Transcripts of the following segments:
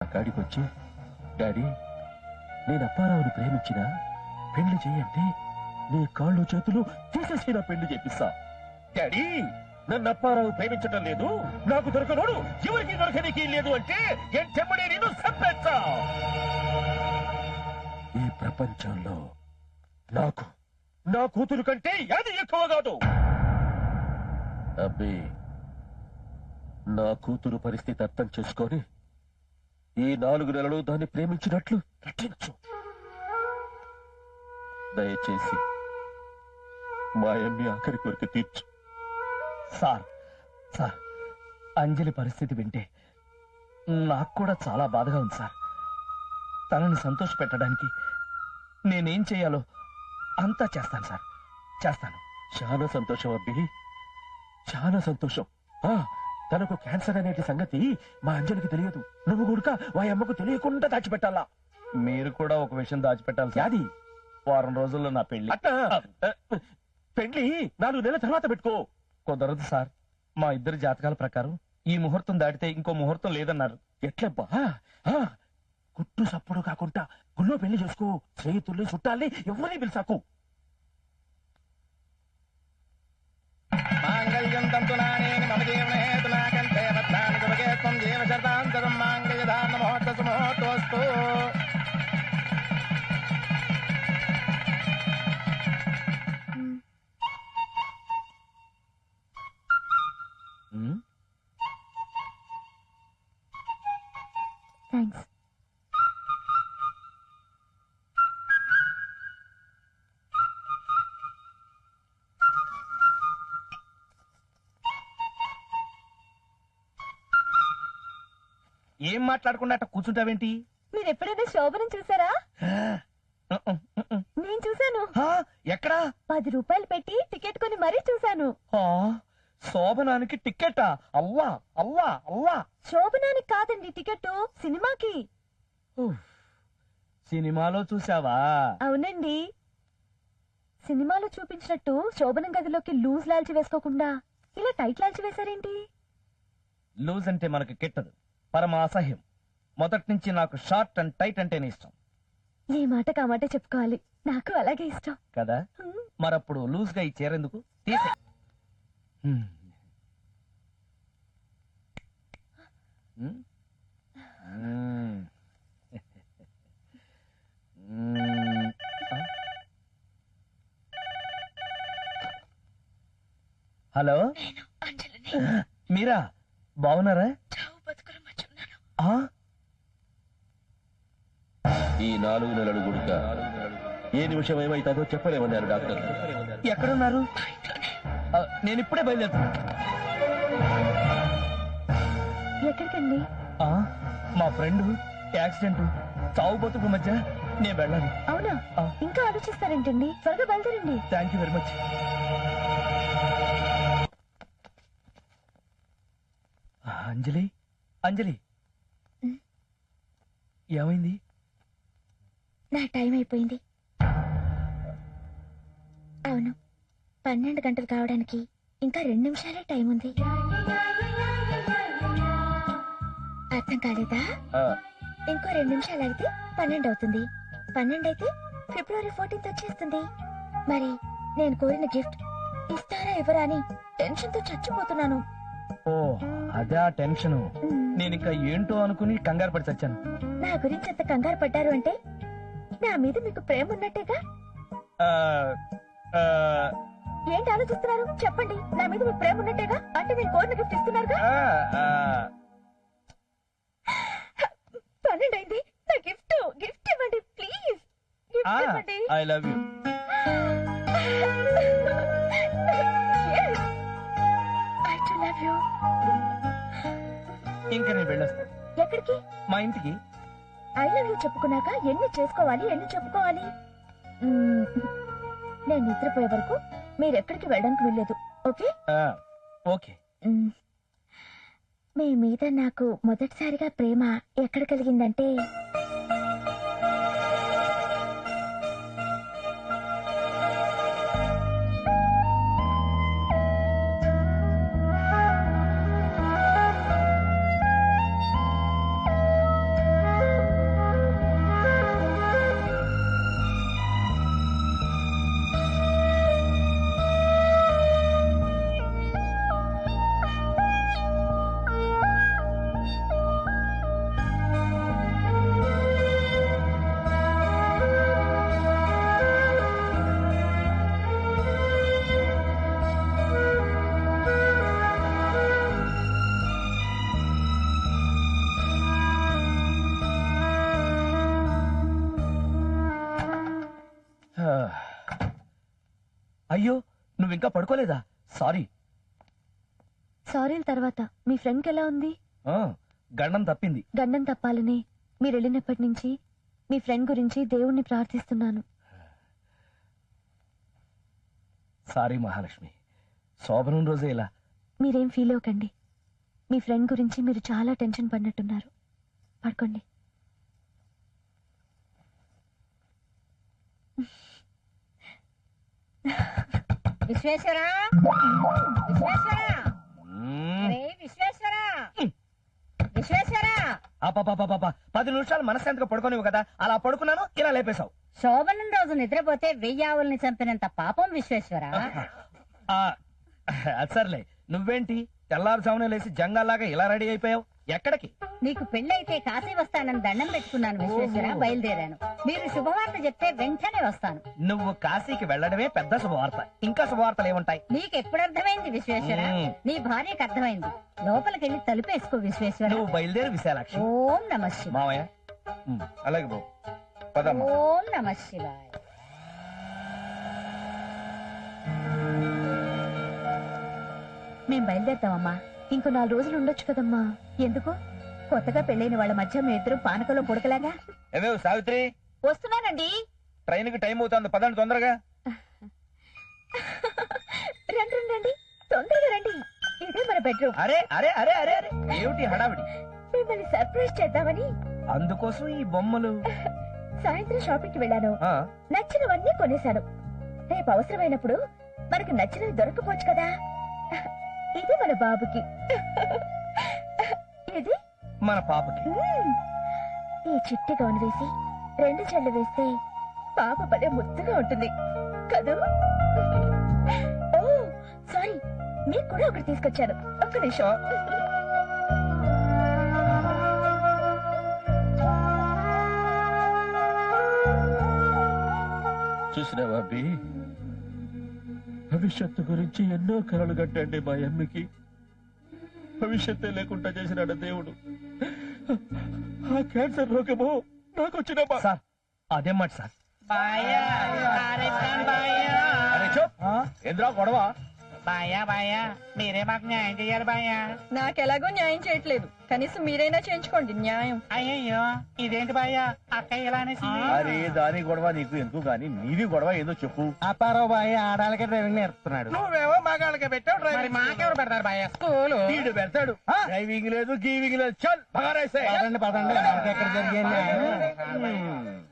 కాడికి వచ్చి, డాడీ నేను అప్పారావుని ప్రేమించిన పెళ్లి చేయంటే నీ కాళ్ళు చేతులు తీసేసి నా పెళ్లి చేపిస్తా. డాడీ నన్ను అప్పారావు ప్రేమించటం లేదు, నాకు దొరకనోడు ఎవరికి దొరకనికి లేదు అంటే చెమ్మడే నేను సంపెచ్చా. ఈ ప్రపంచంలో నాకు నా కూతురు కంటే అది ఎక్కువ కాదు. అబ్బే నా కూతురు పరిస్థితి అర్థం చేసుకొని ఈ 4 నెలలు దాన్ని ప్రేమించినట్లు నటించు. దయచేసి మా అమ్మి ఆఖరి కోరిక తీర్చు. సార్ సార్ అంజలి పరిస్థితి వింటే నాకు కూడా చాలా బాధగా ఉంది సార్. తనని సంతోష పెట్టడానికి నేనేం చేయాలో అంతా చేస్తాను సార్, చేస్తాను. చాలా సంతోషం అబ్బి, చాలా సంతోషం. తనకు క్యాన్సర్ అనేటి సంగతి మా అంజలికి తెలియదు. నువ్వు కూడా మా అమ్మకు తెలియకుండా దాచిపెట్టాలా. మీరు కూడా ఒక విషయం దాచిపెట్టాలి సార్. అది వారం రోజుల్లో నా పెళ్లి. పెళ్లి 4 నెలల తర్వాత పెట్టుకో. కుదరదు సార్. మా ఇద్దరి జాతకాల ప్రకారం ఈ ముహూర్తం దాటితే ఇంకో ముహూర్తం లేదన్నారు. ఎట్లబ్బా? కుట్టు సప్పుడు కాకుండా గుళ్ళో పెళ్లి చేసుకో. స్నేహితుల్ని చుట్టాల్ని ఎవరిని పిలిచాకు. థ్యాంక్స్. ఏం మాట్లాడకుండా అట్ట కూర్చుంటావేంటి? మీరు ఎప్పుడైనా శోభనం చూసారా? నేను చూశాను. ఎక్కడా? 10 రూపాయలు పెట్టి టికెట్ కొని మరీ చూశాను. శోభనానికి టికెటా? అవ్వా అవ్వా అవ్వా. శోభనానికి కాదండి టికెట్, సినిమాకి. సినిమాలో చూసావా? అవునండి. సినిమాలో చూపించినట్టు శోభనం గదిలోకి లూజ్ లాల్చి వేసుకోకుండా ఇలా టైట్ లాల్చి వేశారేంటి? లూజ్ అంటే మనకు కిట్టదు, పరమ అసహ్యం. మొదటి నుంచి నాకు షార్ట్ అండ్ టైట్ అంటేనే ఇష్టం. ఈ మాట కామాట చెప్పుకోవాలి, నాకు అలాగే ఇష్టం కదా. మరప్పుడు లూజ్ గా ఈ చీరెందుకు? తీసే. హలో, మీరా? బాగున్నారా? ఈ 4 నెలలు గుడిక ఏ నిమిషం ఏమైతుందో చెప్పలేమన్నారు డాక్టర్. ఎక్కడున్నారు? నేను ఇప్పుడే బయలుదేరుతున్నా. ఎక్కడికండి? మా ఫ్రెండ్ యాక్సిడెంట్, చావు బతుకు మధ్య నేను వెళ్ళాలి. అవునా? ఇంకా ఆలోచిస్తారేంటండి, త్వరగా బయలుదేరండి. Thank you very much. Anjali, Anjali, ఏమైంది? నా టైం అయిపోయింది. అవును, 12 గంటలు కావడానికి ఇంకా 2 నిమిషాలే టైం ఉంది. అర్థం కాలేదా? ఇంకో 2 నిమిషాలు అయితే 12 అవుతుంది. 12 అయితే ఫిబ్రవరి 14th వచ్చేస్తుంది. మరి నేను కోరిన గిఫ్ట్ ఇస్తారా ఎవరా అని టెన్షన్ తో చచ్చిపోతున్నాను. ఓ అదే ఆ టెన్షన్. నేను ఇంకా ఏంటో అనుకుని కంగారు పడి చచ్చాను. నా గురించి అంత కంగారు పడ్డారు అంటే నా మీద మీకు ప్రేమ ఉన్నట్టేగా? ఏంటి ఆలోచిస్తున్నారు? చెప్పండి, నా మీద మీకు ప్రేమ ఉన్నట్టేగా? అంటే నేను కోరిన గిఫ్ట్ ఇస్తున్నారుగా? 12 అయింది. నా గిఫ్ట్ ఇవ్వండి ప్లీజ్. గిఫ్ట్ ఇవ్వండి. I love you. I to love you. ఇంకా నేను వెళ్ళొస్తాను. ఎక్కడికి? మా ఇంటికి. ఐ లవ్ యూ చెప్పుకున్నాక ఎన్ని చేసుకోవాలి, ఎన్ని చెప్పుకోవాలి? నేను నిద్రపోయే వరకు మీరు ఎక్కడికి వెళ్ళడానికి వీల్లేదు. ఓకే? ఓకే. మీ మీద నాకు మొదటిసారిగా ప్రేమ ఎక్కడ కలిగిందంటే అయ్యో నువ్వు ఇంకా పడుకోలేదా? సారీ. సారీల తర్వాత మీ ఫ్రెండ్కి ఎలా ఉంది? గండం తప్పింది. గండం తప్పాలని మీరు వెళ్ళినప్పటి నుంచి మీ ఫ్రెండ్ గురించి దేవుణ్ణి ప్రార్థిస్తున్నాను. సారీ మహాలక్ష్మి, శోభనం రోజే ఇలా. మీరేం ఫీల్ అవ్వకండి. మీ ఫ్రెండ్ గురించి మీరు చాలా టెన్షన్ పడినట్టున్నారు. పడుకోండి. విశ్వేశ్వరా, విశ్వేశ్వరా, అరే విశ్వేశ్వరా, విశ్వేశ్వరా. 10 నిమిషాలు మనశ్శాంతిగా పడుకోనివ్వు కదా, అలా పడుకున్నాను, ఇలా లేపేశావు. శోభనం రోజు నిద్రపోతే 1000 ఆవుల్ని చంపినంత పాపం విశ్వేశ్వరా. అది సర్లే, నువ్వేంటి తెల్లారుజామునే లేచి జంగాల్లాగా ఇలా రెడీ అయిపోయావు? ఎక్కడికి? నీకు పెళ్ళైతే కాశీ వస్తానని దండం పెట్టుకున్నాను విశ్వేశ్వర. బయలుదేరాను. మీరు శుభవార్త చెప్తే వెంటనే వస్తాను. నువ్వు కాశీకి వెళ్ళడమే పెద్ద శుభవార్త. ఇంకా శుభవార్తలు ఏముంటాయి? నీకు ఎప్పుడు అర్థమైంది విశ్వేశ్వర? నీ భార్యకు అర్థమైంది. లోపలికెళ్ళి తలుపేసుకో విశ్వేశ్వర. నువ్వు బయలుదేరి విశాలాక్షి. ఓం నమః శివాయ. మావయ్య అలాగే బాబు, పదమ్మా. ఓం నమః శివాయ. మేం బయలుదేరుతామమ్మా. ఇంకో 4 రోజులు ఉండొచ్చు కదమ్మా. ఎందుకు? కొత్తగా పెళ్ళైన వాళ్ళ మధ్య మీ ఇద్దరు పానకలో పుడకలాగా. ఏమేవ్ సావిత్రి, వస్తున్నానండి. ట్రైన్ కి టైం అవుతుంది, పదండి తొందరగా. రండి రండి, తొందరగా రండి. ఇదే మన బెడ్రూమ్. అరే అరే అరే అరే అరే, ఏమిటి హడావిడి? మిమ్మల్ని సర్ప్రైజ్ చేద్దామని అందుకోసం ఈ బొమ్మలు. సాయంత్రం షాపింగ్ కి వెళ్ళాను. నచ్చినవన్నీ కొనేశాను. రేపు అవసరమైనప్పుడు మనకు నచ్చినవి దొరకపోవచ్చు కదా. ఇది మన బాబుకి, ఇది మన పాపకి. ఈ చిట్టి గౌన్ వేసి 2 చెళ్ళు వేస్తే పాప భలే ముద్దుగా ఉంటుంది కదూ. ఓ సారీ, మీకు కూడా ఒకటి తీసుకొచ్చాను. ఒక్క నిమిషం. చూసినావా అబ్బి, భవిష్యత్తు గురించి ఎన్నో కలలు కట్టండి మా అమ్మకి. భవిష్యత్తే లేకుండా చేసినాడు దేవుడు. ఆ క్యాన్సర్ రోగము నాకు వచ్చిన సార్ అదే మాట సార్. ఎందురా గొడవ? మీరే మాకు న్యాయం చెయ్యాలి బాయ్యా. నాకెలాగో న్యాయం చేయట్లేదు, కనీసం మీరైనా చేయించుకోండి న్యాయం. అయ్యయ్యో ఇదేంటి బాయ్యా, అక్క ఇలా అనేసింది. అరే దాని గొడవ నీకు ఎందుకు గాని, నీది గొడవ ఏదో చెప్పు. అప్పారావు బాయ్ ఆడాలకే డ్రైవింగ్ నేర్పుతున్నాడు. నువ్వేమో మగాళ్ళకి పెట్టావు మరి డ్రైవింగ్. మాకెవరు పెడతారు బాయ్యా స్కూలు? వీడు పెడతాడు. డ్రైవింగ్ లేదు, గీవింగ్ లేదు. చల్ బగారేసే. పదండి పదండి, మనకి ఎక్కడ జరిగింది.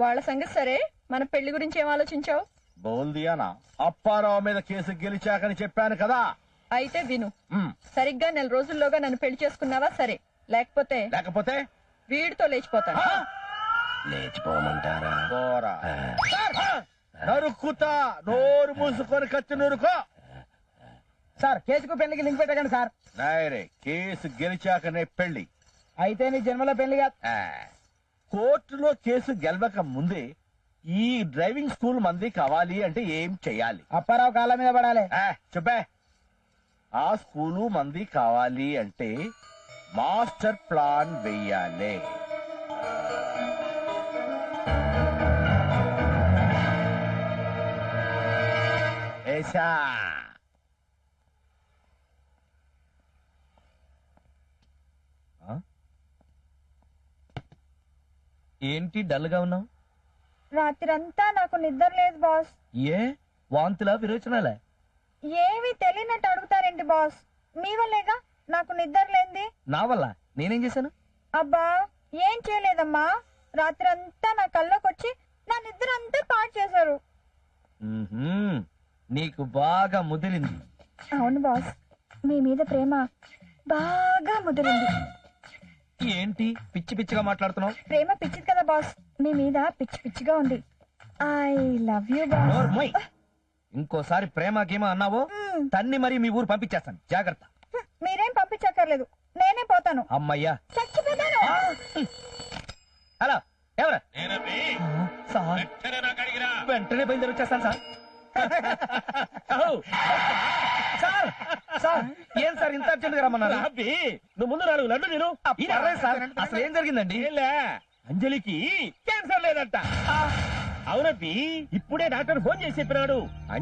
వాళ్ళ సంగతి సరే, మన పెళ్లి గురించి ఏం ఆలోచించావు? బోల్దియానా, అప్పారావు మీద కేసు గెలిచాకని చెప్పాను కదా. అయితే విను. సరిగ్గా 4 రోజుల్లోగా నన్ను పెళ్లి చేసుకున్నావా సరే, లేకపోతే వీడితో లేచిపోతాను. లేచిపోమంటారా? నరుక్కుతా, నోరు మూసుకొని కత్తి నూరుకో. సార్ కేసుకు పెళ్లికి లింక్ పెట్టకండి సార్. నాయరే, కేసు గెలిచాకనే పెళ్లి. అయితే నీ జన్మలో పెళ్లి కాదు. కోర్టులో కేసు గెలవక ముందే ఈ డ్రైవింగ్ స్కూల్ మంది కావాలి అంటే ఏం చెయ్యాలి? అప్పారావు కాళ్ళ మీద పడాలి. చెప్పే. ఆ స్కూలు మంది కావాలి అంటే మాస్టర్ ప్లాన్ వెయ్యాలి. ఏసా ఏంటి డల్ గా ఉన్నావు? రాత్రంతా నాకు నిద్ర లేదు బాస్. ఏ వాంతులా విరోచనాలే? ఏమీ తెలియనట్టు అడుగుతారేంటి బాస్? మీ వల్లేగా నాకు నిద్ర లేంది. నా వల్ల నేనేం చేశాను? అబ్బా ఏం చేయలేదమ్మా, రాత్రంతా నా కల్లోకొచ్చి నా నిద్ర అంతా పాడు చేశారు. నీకు బాగా ముదిరింది. అవును బాస్, మీ మీద ప్రేమ బాగా ముదిరింది. ఏంటి పిచ్చి పిచ్చిగా మాట్లాడుతున్నావు? ప్రేమ పిచ్చిది కదా బాస్, మీ మీద పిచ్చి పిచ్చిగా ఉంది. I love you boss. నోర్మోయ్. ఇంకోసారి ప్రేమ గేమ అన్నావో తన్ని మరి మీ ఊరు పంపించేస్తాను, జాగ్రత్త. మీరేం పంపించక్కర్లేదు, నేనే పోతాను. అమ్మయ్యా, చచ్చిపోతాను. హలో ఎవరా? సార్ వెంటనే బయలుదేరి వచ్చేస్తాను సార్. సార్ సార్ ఏం సార్ ఇంత అర్జెంట్ గా రమ్మన్నారు? నువ్వు ముందు 4 లడ్డు నేను. సార్ అసలు ఏం జరిగిందండి? అంజలికి క్యాన్సర్ లేదంట. అవునబ్బి, ఇప్పుడే డాక్టర్ ఫోన్ చేసి చెప్పినాడు.